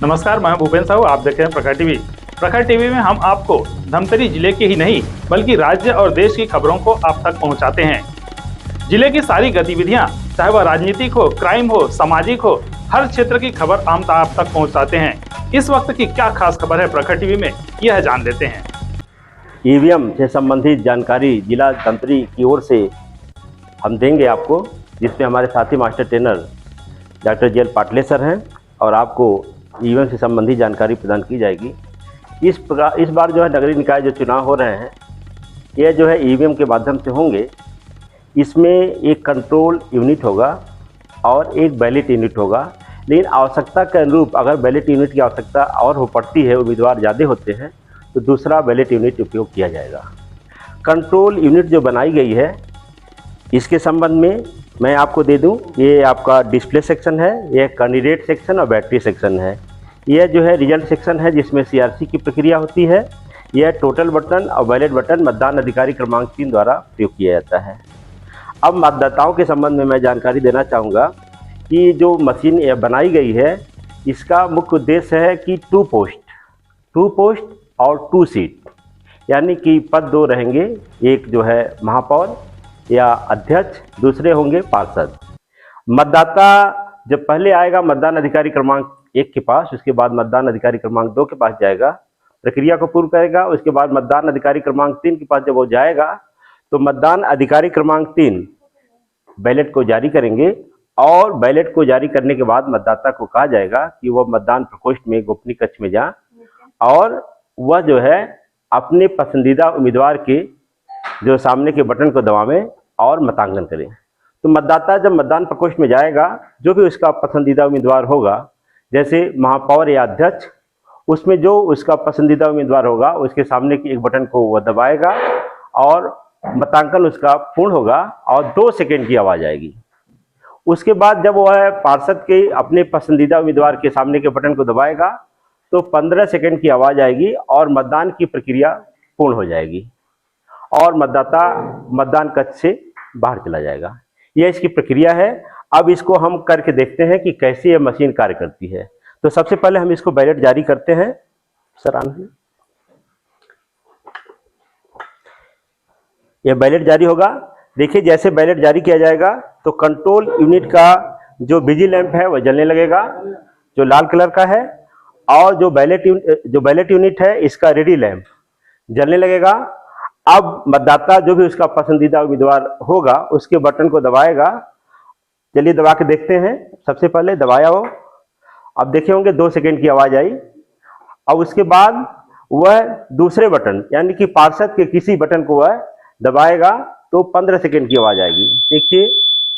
नमस्कार, मैं भूपेन साहू। आप देख रहे हैं प्रखर टीवी। प्रखर टीवी में हम आपको धमतरी जिले के ही नहीं बल्कि राज्य और देश की खबरों को आप तक पहुंचाते हैं। जिले की सारी गतिविधियां, चाहे वह राजनीतिक हो, क्राइम हो, सामाजिक हो, हर क्षेत्र की खबर हम आप तक पहुंचाते हैं। इस वक्त की क्या खास खबर है प्रखर टीवी में, यह जान लेते हैं। ईवीएम से संबंधित जानकारी जिला धमतरी की ओर से हम देंगे आपको, जिसमें हमारे साथी master trainer doctor JL Patle sir हैं और आपको ईवीएम से संबंधित जानकारी प्रदान की जाएगी। इस बार जो है नगरीय निकाय जो चुनाव हो रहे हैं, यह जो है ईवीएम के माध्यम से होंगे। इसमें एक कंट्रोल यूनिट होगा और एक बैलेट यूनिट होगा, लेकिन आवश्यकता के अनुरूप अगर बैलेट यूनिट की आवश्यकता और हो पड़ती है, उम्मीदवार ज़्यादा होते हैं, तो दूसरा बैलेट यूनिट उपयोग किया जाएगा। कंट्रोल यूनिट जो बनाई गई है, इसके संबंध में मैं आपको दे दूं, ये आपका डिस्प्ले सेक्शन है, ये कैंडिडेट सेक्शन और बैटरी सेक्शन है। यह जो है रिजल्ट सेक्शन है, जिसमें सीआरसी की प्रक्रिया होती है। यह टोटल बटन और बैलेट बटन मतदान अधिकारी क्रमांक 3 द्वारा प्रयोग किया जाता है। अब मतदाताओं के संबंध में मैं जानकारी देना चाहूँगा कि जो मशीन बनाई गई है, इसका मुख्य उद्देश्य है कि 2 पोस्ट और 2 सीट, यानी कि पद 2 रहेंगे। एक जो है महापौर या अध्यक्ष, दूसरे होंगे पार्षद। मतदाता जब पहले आएगा मतदान अधिकारी क्रमांक 1 के पास, उसके बाद मतदान अधिकारी क्रमांक 2 के पास जाएगा, प्रक्रिया को पूर्ण करेगा। उसके बाद मतदान अधिकारी क्रमांक 3 के पास जब वो जाएगा, तो मतदान अधिकारी क्रमांक 3 बैलेट को जारी करेंगे और बैलेट को जारी करने के बाद मतदाता को कहा जाएगा कि वह मतदान प्रकोष्ठ में गोपनीय कक्ष में जा और वह जो है अपने पसंदीदा उम्मीदवार के जो सामने के बटन को दबावें और मतांकन करें। तो मतदाता जब मतदान प्रकोष्ठ में जाएगा, जो भी उसका पसंदीदा उम्मीदवार होगा, जैसे महापौर या अध्यक्ष, उसमें जो उसका पसंदीदा उम्मीदवार होगा, उसके सामने की एक बटन को वह दबाएगा और मतांकन उसका पूर्ण होगा और 2 सेकंड की आवाज़ आएगी। उसके बाद जब वह पार्षद के अपने पसंदीदा उम्मीदवार के सामने के बटन को दबाएगा, तो 15 सेकंड की आवाज़ आएगी और मतदान की प्रक्रिया पूर्ण हो जाएगी और मतदाता मतदान कक्ष से बाहर चला जाएगा। यह इसकी प्रक्रिया है। अब इसको हम करके देखते हैं कि कैसे यह मशीन कार्य करती है। तो सबसे पहले हम इसको बैलेट जारी करते हैं। सर आना, यह बैलेट जारी होगा। देखिए, जैसे बैलेट जारी किया जाएगा तो कंट्रोल यूनिट का जो बिजी लैंप है वह जलने लगेगा, जो लाल कलर का है, और जो बैलेट यूनिट है, इसका रेडी लैंप जलने लगेगा। अब मतदाता जो भी उसका पसंदीदा उम्मीदवार होगा, उसके बटन को दबाएगा। चलिए दबा के देखते हैं। सबसे पहले दबाया हो, अब देखे होंगे 2 सेकंड की आवाज़ आई। अब उसके बाद वह दूसरे बटन, यानी कि पार्षद के किसी बटन को वह दबाएगा तो 15 सेकंड की आवाज़ आएगी। देखिए,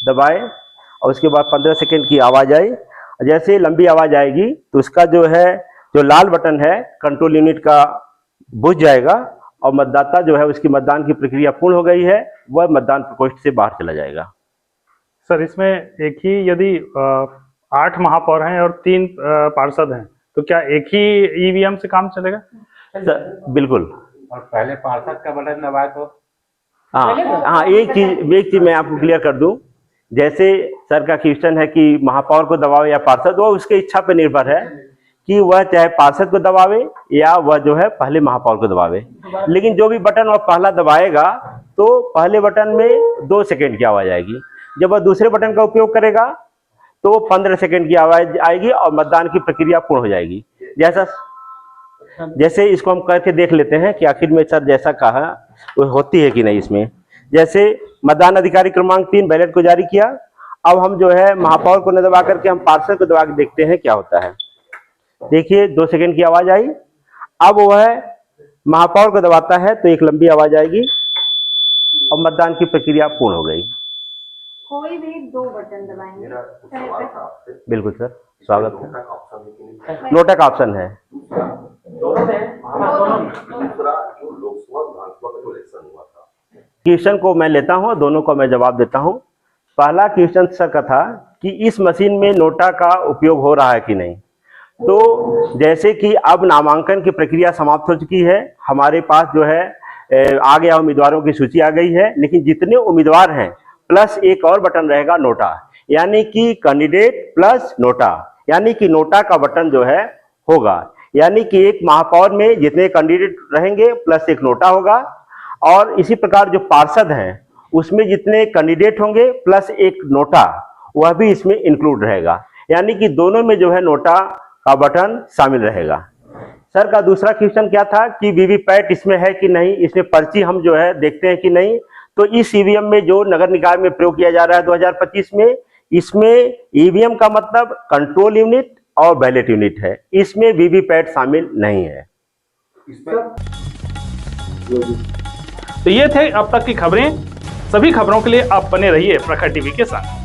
दबाए और उसके बाद 15 सेकंड की आवाज़ आई। जैसे लंबी आवाज़ आएगी तो उसका जो लाल बटन है कंट्रोल यूनिट का बुझ जाएगा और मतदाता जो है, उसकी मतदान की प्रक्रिया पूर्ण हो गई है, वह मतदान प्रकोष्ठ से बाहर चला जाएगा। सर, इसमें एक ही यदि 8 महापौर हैं और 3 पार्षद हैं, तो क्या एक ही ईवीएम से काम चलेगा? सर बिल्कुल। और पहले पार्षद का बटन दबाए तो हाँ, एक चीज मैं आपको क्लियर कर दूं। जैसे सर का क्वेश्चन है कि महापौर को दबावे या पार्षद, वो उसके इच्छा पर निर्भर है कि वह चाहे पार्षद को दबावे या वह जो है पहले महापौर को दबावे। लेकिन जो भी बटन वह पहला दबाएगा तो पहले बटन में 2 सेकंड की आवाज़ आएगी। जब वह दूसरे बटन का उपयोग करेगा तो वो 15 सेकंड की आवाज़ आएगी और मतदान की प्रक्रिया पूर्ण हो जाएगी। जैसे इसको हम करके देख लेते हैं कि आखिर में सर जैसा कहा वो होती है कि नहीं। इसमें जैसे मतदान अधिकारी क्रमांक 3 बैलेट को जारी किया। अब हम जो है महापौर को न दबा करके हम पार्षद को दबा के देखते हैं क्या होता है। देखिए, 2 सेकंड की आवाज़ आई। अब वह महापौर को दबाता है तो एक लंबी आवाज़ आएगी और मतदान की प्रक्रिया पूर्ण हो गई। कोई भी 2 बटन दबाएंगे। बिल्कुल सर, स्वागत है। नोटा का ऑप्शन है। क्वेश्चन को मैं लेता हूं, दोनों को मैं जवाब देता हूं। पहला क्वेश्चन सर का था कि इस मशीन में नोटा का उपयोग हो रहा है कि नहीं। तो जैसे कि अब नामांकन की प्रक्रिया समाप्त हो चुकी है, हमारे पास जो है आ गया उम्मीदवारों की सूची आ गई है, लेकिन जितने उम्मीदवार हैं प्लस एक और बटन रहेगा नोटा, यानी कि कैंडिडेट प्लस नोटा, यानी कि नोटा का बटन जो है होगा, यानी कि एक महापौर में जितने कैंडिडेट रहेंगे प्लस एक नोटा होगा, और इसी प्रकार जो पार्षद हैं उसमें जितने कैंडिडेट होंगे प्लस एक नोटा, वह भी इसमें इंक्लूड रहेगा, यानी कि दोनों में जो है नोटा का बटन शामिल रहेगा। सर का दूसरा क्वेश्चन क्या था कि वीवीपैट इसमें है कि नहीं, इसमें पर्ची हम जो है देखते हैं कि नहीं। तो इस ईवीएम में जो नगर निकाय में प्रयोग किया जा रहा है 2025 में, इसमें ईवीएम का मतलब कंट्रोल यूनिट और बैलेट यूनिट है, इसमें वीवीपैट शामिल नहीं है। तो ये थे अब तक की खबरें। सभी खबरों के लिए आप बने रहिए प्रखर टीवी के साथ।